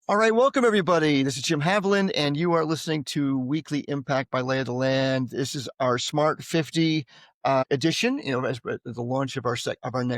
All right, welcome everybody. This is Jim Haviland, and you are listening to Weekly Impact by Lay of the Land. This is our Smart 50 edition, as the launch of our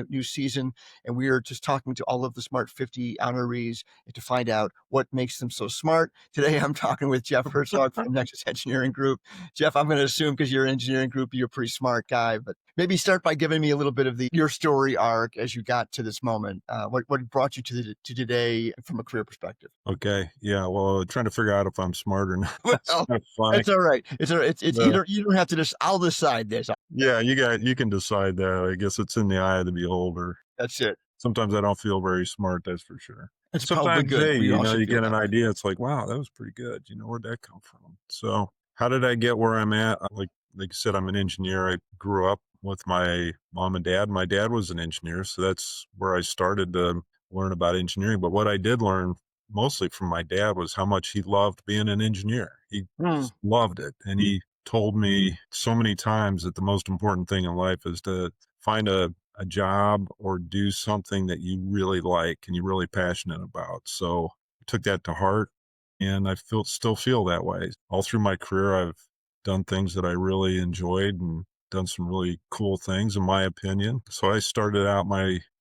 new season, and we are just talking to all of the Smart 50 honorees to find out what makes them so smart. Today, I'm talking with Jeff Herzog from Nexus Engineering Group. Jeff, I'm going to assume because you're an engineering group, you're a pretty smart guy, but maybe start by giving me a little bit of your story arc as you got to this moment. What brought you to today from a career perspective? Okay. Yeah. Well, trying to figure out if I'm smart or not. It's Well, kind of funny. it's all right. It's all right. It's Uh, you don't have to I'll decide this. yeah, you can decide that. I guess it's in the eye of the beholder. That's it. Sometimes I don't feel very smart, that's for sure. It's probably Sometimes, good. hey, We all should you feel get an that way. idea. It's like, wow, that was pretty good. Where'd that come from? So, how did I get where I'm at? Like you said, I'm an engineer. I grew up with my mom and dad. My dad was an engineer, so that's where I started to learn about engineering. But what I did learn mostly from my dad was how much he loved being an engineer. He Hmm. just loved it, and he told me so many times that the most important thing in life is to find a job or do something that you really like and you're really passionate about. So I took that to heart, and still feel that way. All through my career, I've done things that I really enjoyed and done some really cool things in my opinion. So I started out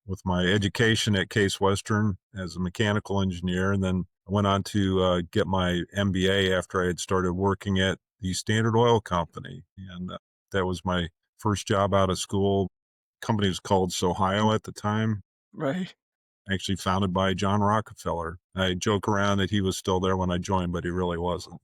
with my education at Case Western as a mechanical engineer, and then I went on to get my MBA after I had started working at the Standard Oil Company, and that was my first job out of school. Company was called Ohio at the time, Right. actually founded by John Rockefeller. I joke around that he was still there when I joined, but he really wasn't.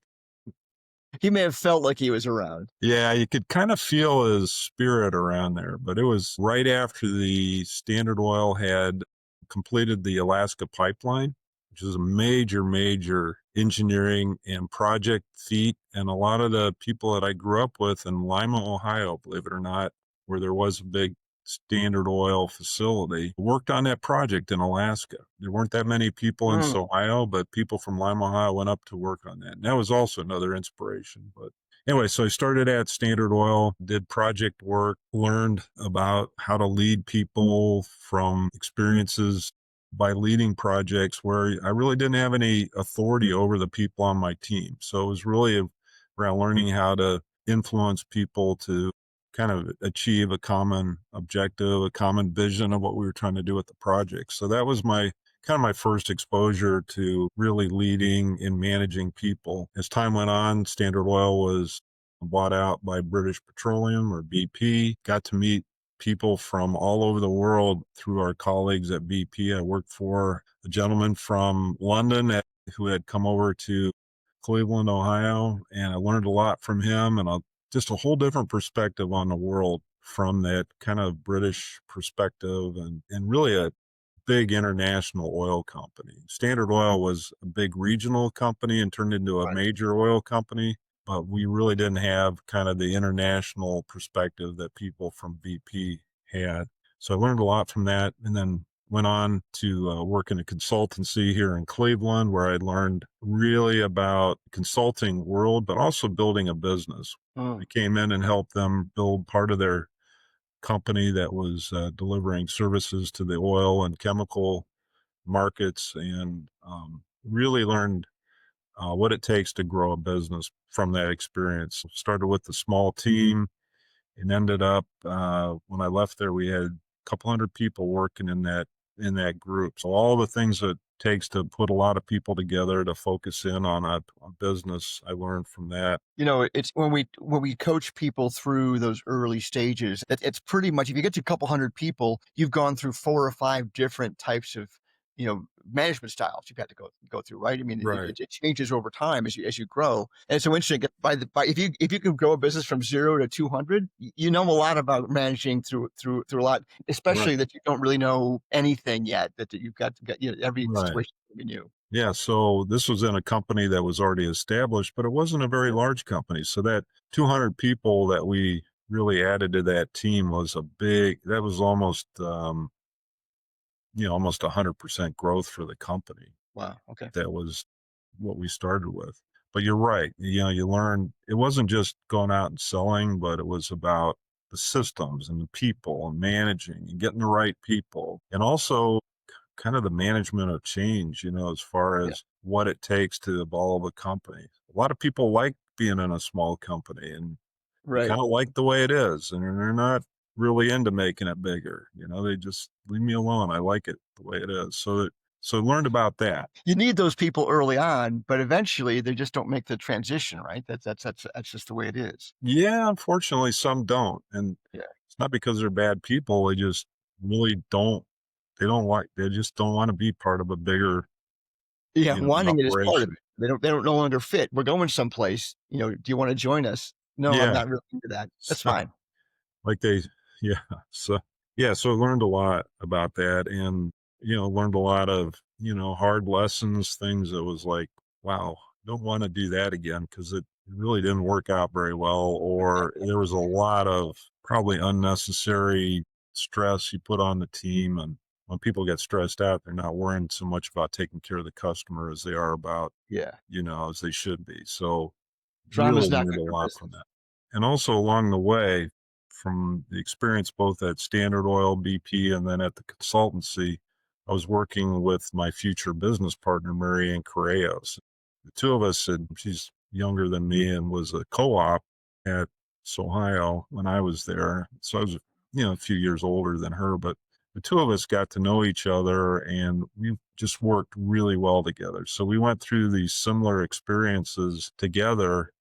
He may have felt like he was around. Yeah, you could kind of feel his spirit around there, but it was right after the Standard Oil had completed the Alaska pipeline, which is a major, major engineering and project feat. And a lot of the people that I grew up with in Lima, Ohio, believe it or not, where there was a big Standard Oil facility, worked on that project in Alaska. There weren't that many people in Hmm. Ohio, but people from Lima, Ohio went up to work on that. And that was also another inspiration. But anyway, so I started at Standard Oil, did project work, learned about how to lead people from experiences by leading projects where I really didn't have any authority over the people on my team. So it was really around learning how to influence people to kind of achieve a common objective, a common vision of what we were trying to do with the project. So that was my first exposure to really leading and managing people. As time went on, Standard Oil was bought out by British Petroleum or BP. Got to meet people from all over the world through our colleagues at BP. I worked for a gentleman from London who had come over to Cleveland, Ohio, and I learned a lot from him and just a whole different perspective on the world from that kind of British perspective and really a big international oil company. Standard Oil was a big regional company and turned into a Right. major oil company, but we really didn't have kind of the international perspective that people from BP had. So I learned a lot from that, and then went on to work in a consultancy here in Cleveland where I learned really about consulting world, but also building a business. Hmm. I came in and helped them build part of their company that was delivering services to the oil and chemical markets, and really learned what it takes to grow a business from that experience. Started with a small team and ended up when I left there, we had a couple hundred people working in that group. So all the things that it takes to put a lot of people together to focus in on a business, I learned from that. It's when we coach people through those early stages, it's pretty much if you get to a couple hundred people, you've gone through 4 or 5 different types of management styles you've had to go through, right? I mean, it, Right. it, it changes over time as you grow, and it's so interesting. By if you can grow a business from 0 to 200, you know a lot about managing through a lot, Right. especially that you don't really know anything yet. That you've got to get every Right. situation new. Yeah, so this was in a company that was already established, but it wasn't a very large company. So that 200 people that we really added to that team was that was almost 100% growth for the company. Wow. Okay. That was what we started with. But you're right. You learn it wasn't just going out and selling, but it was about the systems and the people and managing and getting the right people and also kind of the management of change, as far Yeah. as what it takes to evolve a company. A lot of people like being in a small company and they Right. kind of like the way it is, and they're not really into making it bigger. They just leave me alone. I like it the way it is. So I learned about that. You need those people early on, but eventually they just don't make the transition, right? That's just the way it is. Yeah, unfortunately, some don't, and Yeah. it's not because they're bad people. They just really don't. They don't like. They just don't want to be part of a bigger, Yeah, wanting it is part of operation. it. They don't no longer fit. "We're going someplace, do you wanna join us?" "No, I'm Yeah. not really into that." That's So, fine. like they, yeah. So, yeah. So I learned a lot about that, and learned a lot of hard lessons, things that was like, wow, don't want to do that again because it really didn't work out very well, or there was a lot of probably unnecessary stress you put on the team, and when people get stressed out, they're not worrying so much about taking care of the customer as they are about Yeah. as they should be. So Drama's really not learned good a for lot from business. that. And also along the way, from the experience both at Standard Oil, BP, and then at the consultancy, I was working with my future business partner, Marianne Correos. The two of us she's younger than me and was a co-op at Ohio when I was there. So I was, a few years older than her, but the two of us got to know each other and we just worked really well together. So we went through these similar experiences together,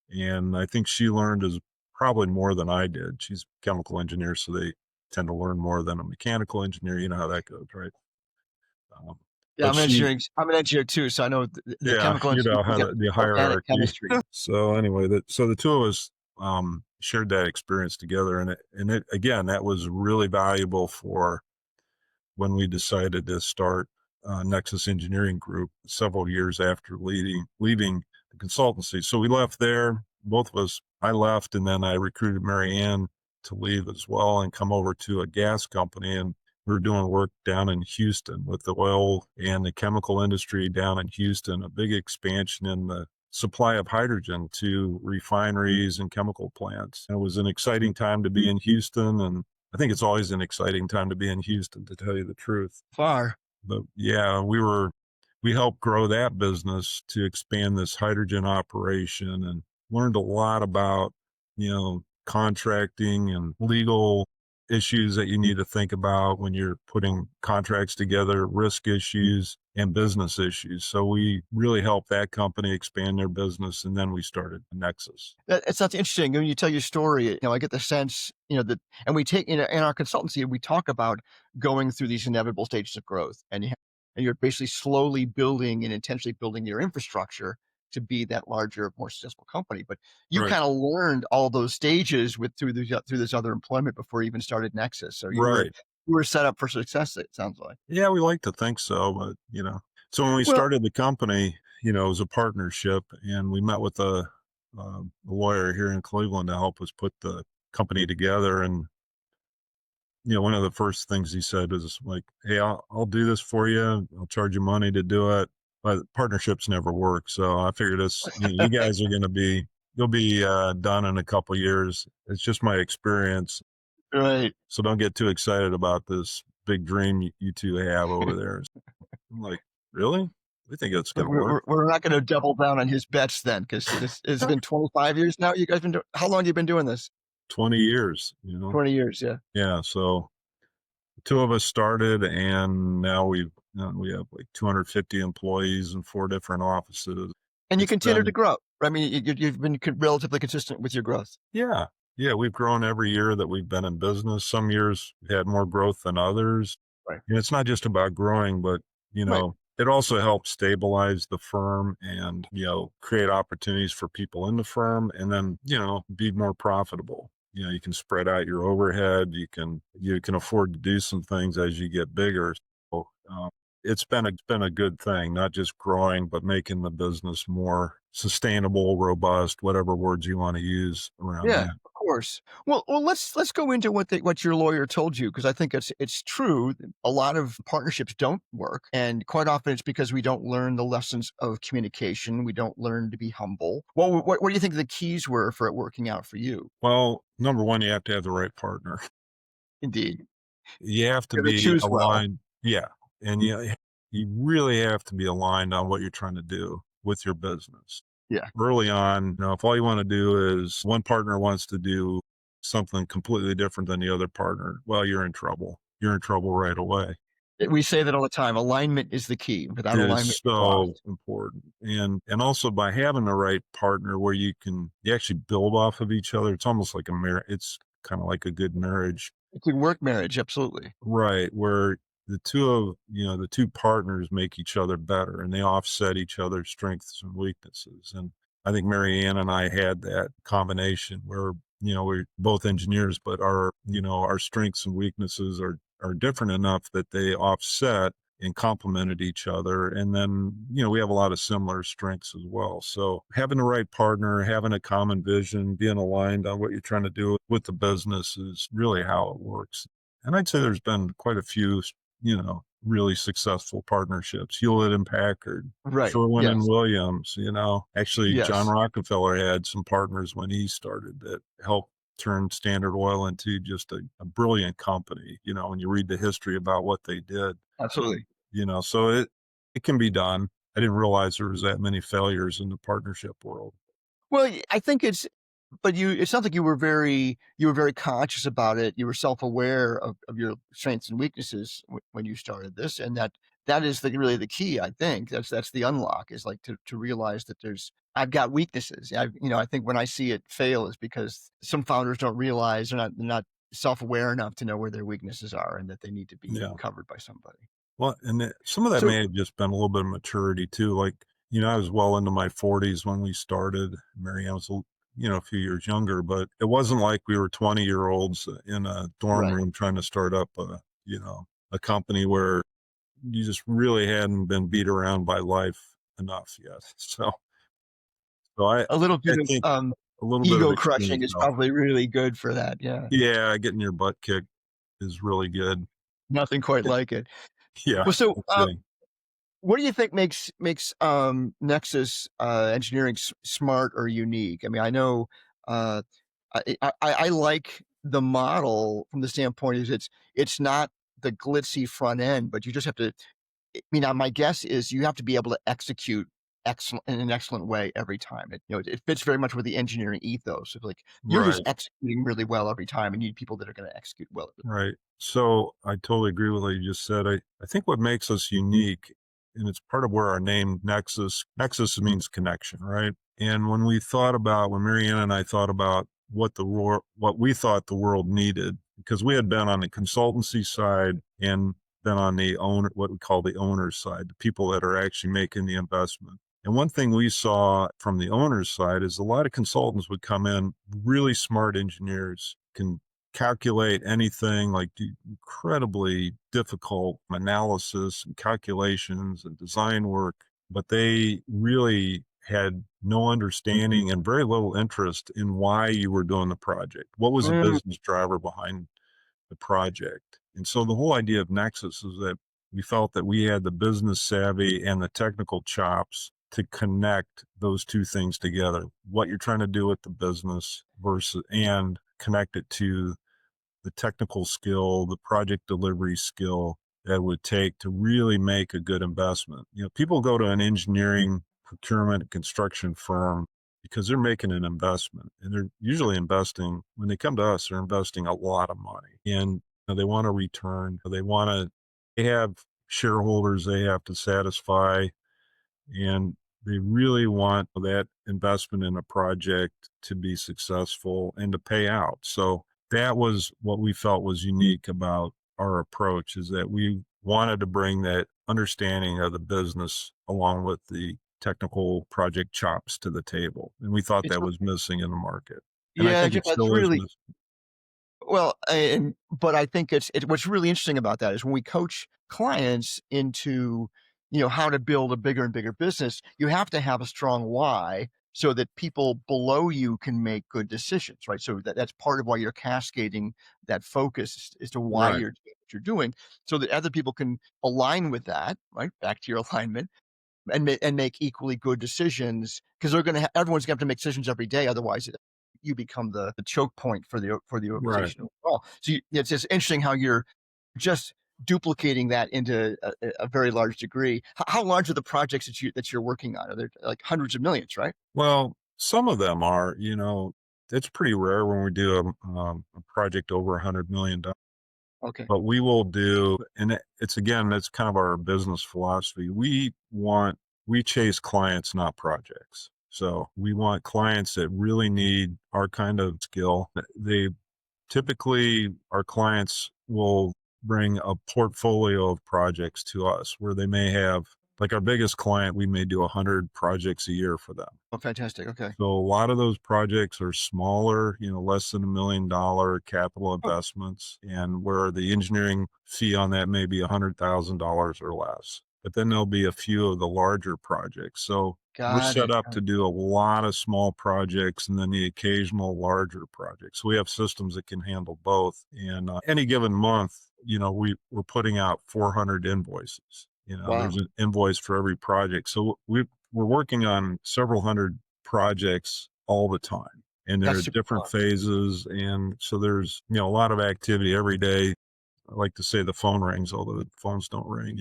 and I think she learned as probably more than I did. She's a chemical engineer, so they tend to learn more than a mechanical engineer. You know how that goes, right? Um, Yeah, but she, I'm an engineer too, so I know the yeah, chemical engineers how get the organic hierarchy. chemistry. So anyway, so the two of us shared that experience together, and it again that was really valuable for when we decided to start Nexus Engineering Group several years after leaving the consultancy. So we left there, both of us. I left, and then I recruited Marianne to leave as well and come over to a gas company. And we were doing work down in Houston with the oil and the chemical industry down in Houston, a big expansion in the supply of hydrogen to refineries and chemical plants. And it was an exciting time to be in Houston, and I think it's always an exciting time to be in Houston, to tell you the truth. Far. But yeah, we helped grow that business to expand this hydrogen operation and learned a lot about, contracting and legal issues that you need to think about when you're putting contracts together, risk issues and business issues. So we really helped that company expand their business. And then we started Nexus. It sounds interesting. When you tell your story, I get the sense, that and we take in our consultancy, we talk about going through these inevitable stages of growth, and you're basically slowly building and intentionally building your infrastructure to be that larger, more successful company. But you Right. kinda learned all those stages through this other employment before you even started Nexus. So Right. you were set up for success, it sounds like. Yeah, we like to think so, but so when we Well, started the company, it was a partnership, and we met with a lawyer here in Cleveland to help us put the company together. And one of the first things he said was like, "Hey, I'll do this for you. I'll charge you money to do it." But partnerships never work, so I figured this. You guys are going to you'll be done in a couple years. It's just my experience, right. so don't get too excited about this big dream you two have over there. I'm like, "Really? We think it's But gonna work." we're not gonna double down on his bets then, because this it's been 25 years now you guys been doing how long you been doing this? 20 years, 20 years, yeah. Yeah, so the two of us started, and now we have like 250 employees in 4 different offices. And you It's continue to been grow. I mean, you've been relatively consistent with your growth. Yeah. Yeah, we've grown every year that we've been in business. Some years we had more growth than others. Right. And it's not just about growing, but, Right. it also helps stabilize the firm and, create opportunities for people in the firm and then, be more profitable. You can spread out your overhead. You can afford to do some things as you get bigger. So, it's been a good thing, not just growing, but making the business more sustainable, robust, whatever words you want to use around Yeah, that. of course. Well, let's go into what your lawyer told you, because I think it's true. A lot of partnerships don't work, and quite often it's because we don't learn the lessons of communication. We don't learn to be humble. Well, what do you think the keys were for it working out for you? Well, number one, you have to have the right partner. Indeed. You have to You gotta be choose well. aligned. Yeah. And you really have to be aligned on what you're trying to do with your business. Yeah. Early on, if all you want to do is one partner wants to do something completely different than the other partner, well, you're in trouble. You're in trouble right away. We say that all the time. Alignment is the key. Without It alignment, is you're so lost. important. And also by having the right partner where you actually build off of each other, it's almost like a marriage. It's kind of like a good marriage. It's a work marriage, absolutely. Right, where the two partners make each other better and they offset each other's strengths and weaknesses. And I think Mary Ann and I had that combination where, we're both engineers, but our strengths and weaknesses are different enough that they offset and complemented each other. And then, we have a lot of similar strengths as well. So having the right partner, having a common vision, being aligned on what you're trying to do with the business is really how it works. And I'd say there's been quite a few, really successful partnerships. Hewlett and Packard, Right. Sherwin and Yes. Williams, Actually, John Yes. Rockefeller had some partners when he started that helped turn Standard Oil into just a brilliant company, when you read the history about what they did, Absolutely. so it can be done. I didn't realize there was that many failures in the partnership world. Well, I think but it sounds like you were very conscious about it. You were self-aware of your strengths and weaknesses when you started this, and that is really the key. I think that's the unlock is like to realize that I've got weaknesses. I think when I see it fail is because some founders don't realize they're not self-aware enough to know where their weaknesses are and that they need to be Yeah. covered by somebody. Well, and some of that So may have just been a little bit of maturity too. Like, I was well into my 40s when we started. Mary Ann was, a few years younger, but it wasn't like we were 20-year-olds in a dorm right. room trying to start up a company where you just really hadn't been beat around by life enough yet. So A little bit I of think a little bit of ego experience crushing is helped. probably really good for that. Yeah. Yeah, getting your butt kicked is really good. Nothing quite like it. Yeah, Well, so, no kidding. what do you think makes Nexus Engineering smart or unique? I mean, I know uh, I like the model from the standpoint is it's not the glitzy front end, but you just have to. I mean, my guess is you have to be able to execute excellent in an excellent way every time. It fits very much with the engineering ethos of like you're just Right. executing really well every time, and you need people that are going to execute well. Right. So I totally agree with what you just said. I think what makes us unique, and it's part of where our name Nexus means connection, right? And when Mary Ann and I thought about what we thought the world needed, because we had been on the consultancy side and been on the owner, what we call the owner side, the people that are actually making the investment. And one thing we saw from the owner's side is a lot of consultants would come in, really smart engineers, can calculate anything, like do incredibly difficult analysis and calculations and design work, but they really had no understanding and very little interest in why you were doing the project. What was the Mm, business driver behind the project? And so the whole idea of Nexus is that we felt that we had the business savvy and the technical chops to connect those two things together. What you're trying to do with the business versus and connect it to the technical skill, the project delivery skill that it would take to really make a good investment. People go to an engineering, procurement, and construction firm because they're making an investment and they're usually investing, when they come to us, they're investing a lot of money and they want a return. They have shareholders they have to satisfy, and they really want that investment in a project to be successful and to pay out. So that was what we felt was unique about our approach, is that we wanted to bring that understanding of the business along with the technical project chops to the table. And we thought it's that was missing in the market. And I yeah, think Jeff, it that's still is really missing. well, but I think what's really interesting about that is when we coach clients into, how to build a bigger and bigger business, you have to have a strong why so that people below you can make good decisions, right? So that's part of why you're cascading that focus as to why Right. you're doing what you're doing, so that other people can align with that, right? Back to your alignment and make equally good decisions because everyone's gonna have to make decisions every day. Otherwise, you become the choke point for the Right. organization overall. So it's just interesting how you're just duplicating that into a very large degree. How large are the projects that you're working on? Are there like hundreds of millions, right? Well, some of them are, it's pretty rare when we do a project over $100 million. Okay. But we will do, and it's again, that's kind of our business philosophy. We chase clients, not projects. So we want clients that really need our kind of skill. They typically, our clients will bring a portfolio of projects to us where they may have, like our biggest client, we may do 100 projects a year for them. Oh, fantastic. Okay. So a lot of those projects are smaller, less than $1 million capital Oh, investments, and where the engineering fee on that may be $100,000 or less. But then there'll be a few of the larger projects. So we're got set it. up to do a lot of small projects and then the occasional larger projects. So we have systems that can handle both. And any given month, we're putting out 400 invoices. There's Wow. an invoice for every project. So we're working on several hundred projects all the time, and there That's are super different fun. phases. And so there's, a lot of activity every day. I like to say the phone rings, although the phones don't ring,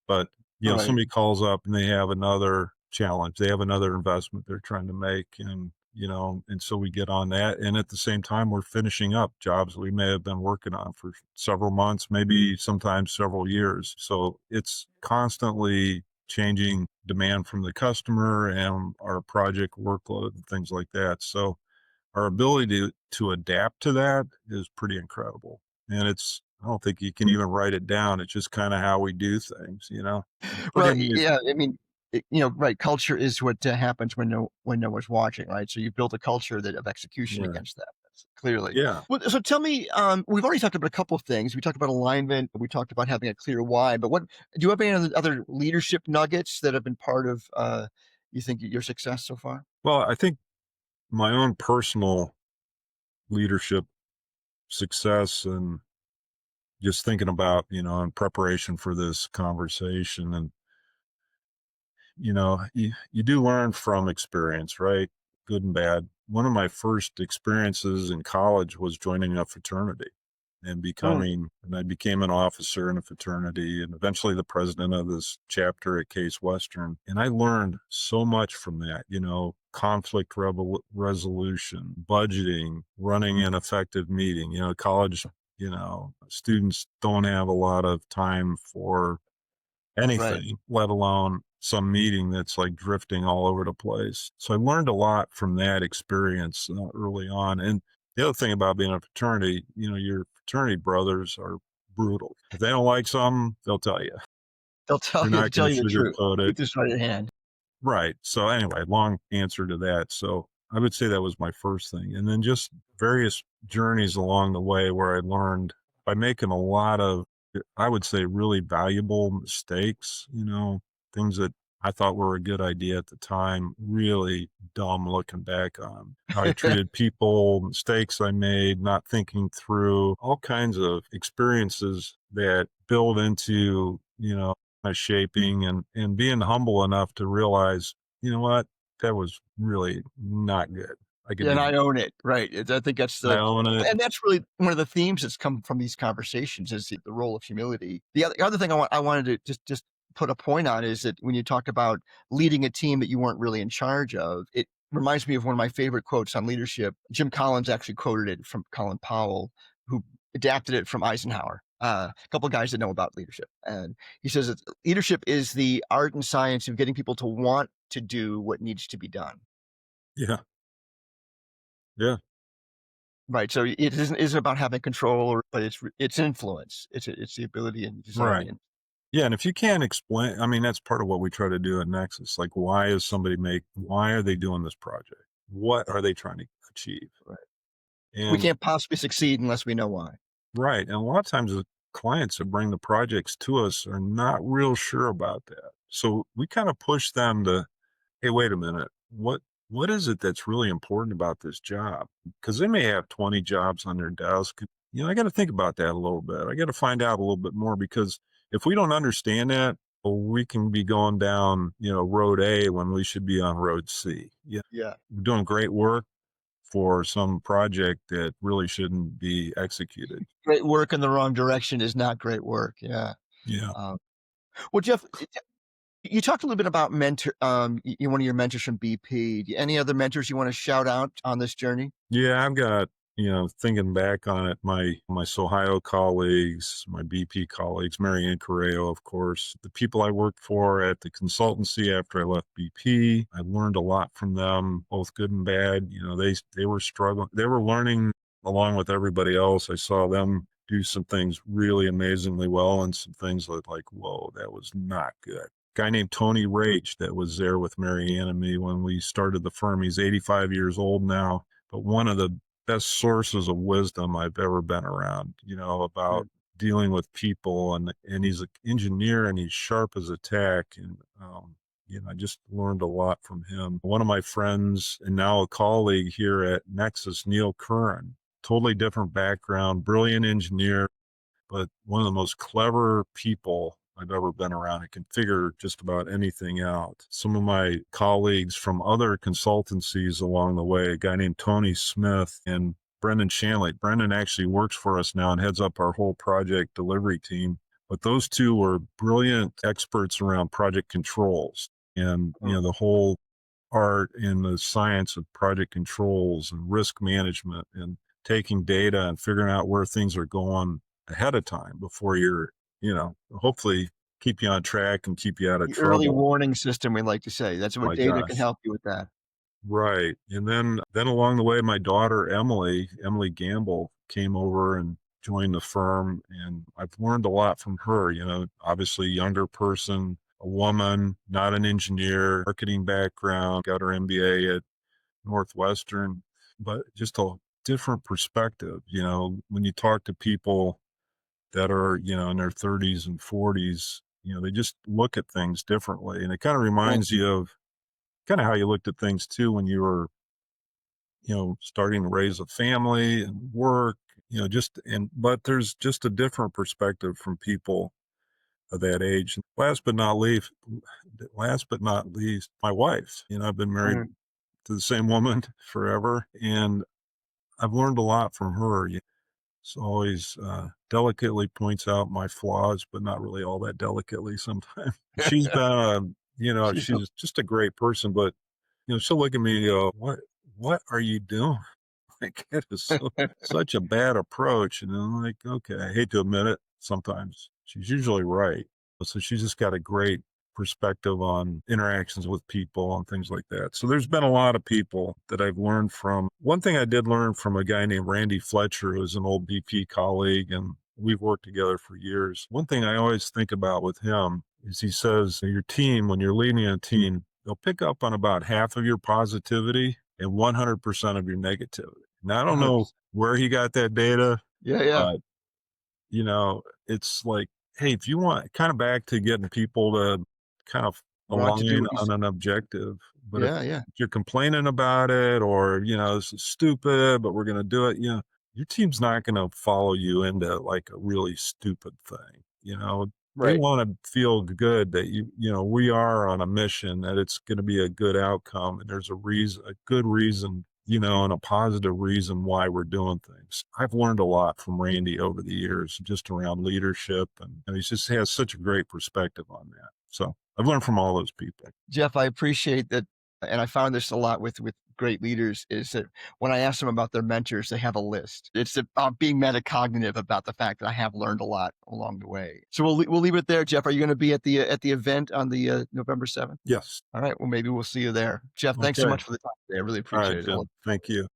but, All right. somebody calls up and they have another challenge. They have another investment they're trying to make. And so we get on that. And at the same time, we're finishing up jobs we may have been working on for several months, maybe sometimes several years. So it's constantly changing demand from the customer and our project workload and things like that. So our ability to adapt to that is pretty incredible. And I don't think you can even write it down. It's just kind of how we do things. Pretty Well, amazing. yeah, I mean, right. Culture is what happens when no one's watching, right? So you build a culture of execution Right. against that. That's clearly. Yeah. Well, so tell me, we've already talked about a couple of things. We talked about alignment. We talked about having a clear why. But what do you have any other leadership nuggets that have been part of you think your success so far? Well, I think my own personal leadership success and just thinking about, in preparation for this conversation and, you do learn from experience, right? Good and bad. One of my first experiences in college was joining a fraternity Mm, and I became an officer in a fraternity and eventually the president of this chapter at Case Western. And I learned so much from that, conflict resolution, budgeting, running an effective meeting. College, students don't have a lot of time for right. anything, let alone some meeting that's like drifting all over the place. So I learned a lot from that experience early on. And the other thing about being a fraternity, your fraternity brothers are brutal. If they don't like something, they'll tell you. They'll They're tell not going you to the truth. sugarcoat it. Keep this right at hand. Right. So anyway, long answer to that. So I would say that was my first thing. And then just various journeys along the way where I learned by making a lot of, I would say, really valuable mistakes, things that I thought were a good idea at the time, really dumb looking back on how I treated people, mistakes I made, not thinking through all kinds of experiences that build into, shaping and being humble enough to realize, you know what, that was really not good. I could Yeah, and do, I own it, right. I think that's I the own it. and that's really one of the themes that's come from these conversations is the role of humility. The other thing I wanted to just put a point on is that when you talked about leading a team that you weren't really in charge of, it reminds me of one of my favorite quotes on leadership. Jim Collins actually quoted it from Colin Powell, who adapted it from Eisenhower. A couple of guys that know about leadership, and he says that leadership is the art and science of getting people to want to do what needs to be done. Yeah. Yeah. Right, so it isn't about having control but it's influence. It's the ability and desire to Right. Yeah. And if you can't explain, I mean, that's part of what we try to do at Nexus. Like, why are they doing this project? What are they trying to achieve? right. We And can't possibly succeed unless we know why. right. And a lot of times the clients that bring the projects to us are not real sure about that. So we kind of push them to, hey, wait a minute. What is it that's really important about this job? Because they may have 20 jobs on their desk. I got to think about that a little bit. I got to find out a little bit more because if we don't understand that, well, we can be going down, road A when we should be on road C. Yeah. Yeah. We're doing great work. for some project that really shouldn't be executed. Great work in the wrong direction is not great work. Yeah. Yeah. Um, well, Jeff, you talked a little bit about one of your mentors from BP. Any other mentors you want to shout out on this journey? Yeah, I've got, thinking back on it, my Ohio colleagues, my BP colleagues, Mary Ann Correo, of course, the people I worked for at the consultancy after I left BP. I learned a lot from them, both good and bad. They were struggling, they were learning along with everybody else. I saw them do some things really amazingly well and some things that like, whoa, that was not good. Guy named Tony Rage that was there with Mary Ann and me when we started the firm. He's 85 years old now, but one of the best sources of wisdom I've ever been around, about Mm. dealing with people. And he's an engineer and he's sharp as a tack. And, I just learned a lot from him. One of my friends and now a colleague here at Nexus, Neil Curran, totally different background, brilliant engineer, but one of the most clever people I've ever been around. I can figure just about anything out. Some of my colleagues from other consultancies along the way, a guy named Tony Smith and Brendan Shanley. Brendan actually works for us now and heads up our whole project delivery team. But those two were brilliant experts around project controls and, Mm. the whole art and the science of project controls and risk management and taking data and figuring out where things are going ahead of time before hopefully keep you on track and keep you out of The early trouble. warning system, we like to say. That's what My data can gosh. help you with that. Right. And then along the way, my daughter, Emily Gamble, came over and joined the firm. And I've learned a lot from her, obviously younger person, a woman, not an engineer, marketing background, got her MBA at Northwestern, but just a different perspective. When you talk to people that are, in their 30s and 40s, they just look at things differently. And it kind of Mm. reminds you of kind of how you looked at things too when you were, starting to raise a family and work, but there's just a different perspective from people of that age. And last but not least, my wife. I've been married Mm. to the same woman forever, and I've learned a lot from her. She always delicately points out my flaws, but not really all that delicately sometimes. She's been, She's she's just a great person, but she'll look at me and go, what are you doing? Like, it is such a bad approach. And I'm like, okay, I hate to admit it. Sometimes she's usually right. So she's just got a great perspective on interactions with people and things like that. So there's been a lot of people that I've learned from. One thing I did learn from a guy named Randy Fletcher, who's an old BP colleague, and we've worked together for years. One thing I always think about with him is he says, your team, when you're leading a team, they'll pick up on about half of your positivity and 100% of your negativity. Now, I don't know 100%. where he got that data, Yeah, yeah. but, it's like, hey, if you want kind of back to getting people to kind of Want to do align what you on say. an objective, but if Yeah, yeah. you're complaining about it or, this is stupid, but we're going to do it, your team's not going to follow you into like a really stupid thing. They Right. want to feel good that we are on a mission, that it's going to be a good outcome. And there's a good reason, and a positive reason why we're doing things. I've learned a lot from Randy over the years, just around leadership. And he just has such a great perspective on that. So I've learned from all those people. Jeff, I appreciate that, and I found this a lot with great leaders, is that when I ask them about their mentors, they have a list. It's about being metacognitive about the fact that I have learned a lot along the way. So we'll leave it there, Jeff. Are you going to be at the event on the November 7th? Yes. All right. Well, maybe we'll see you there. Jeff, thanks so Okay. much for the time today. I really All right, appreciate it. Jim. Thank you.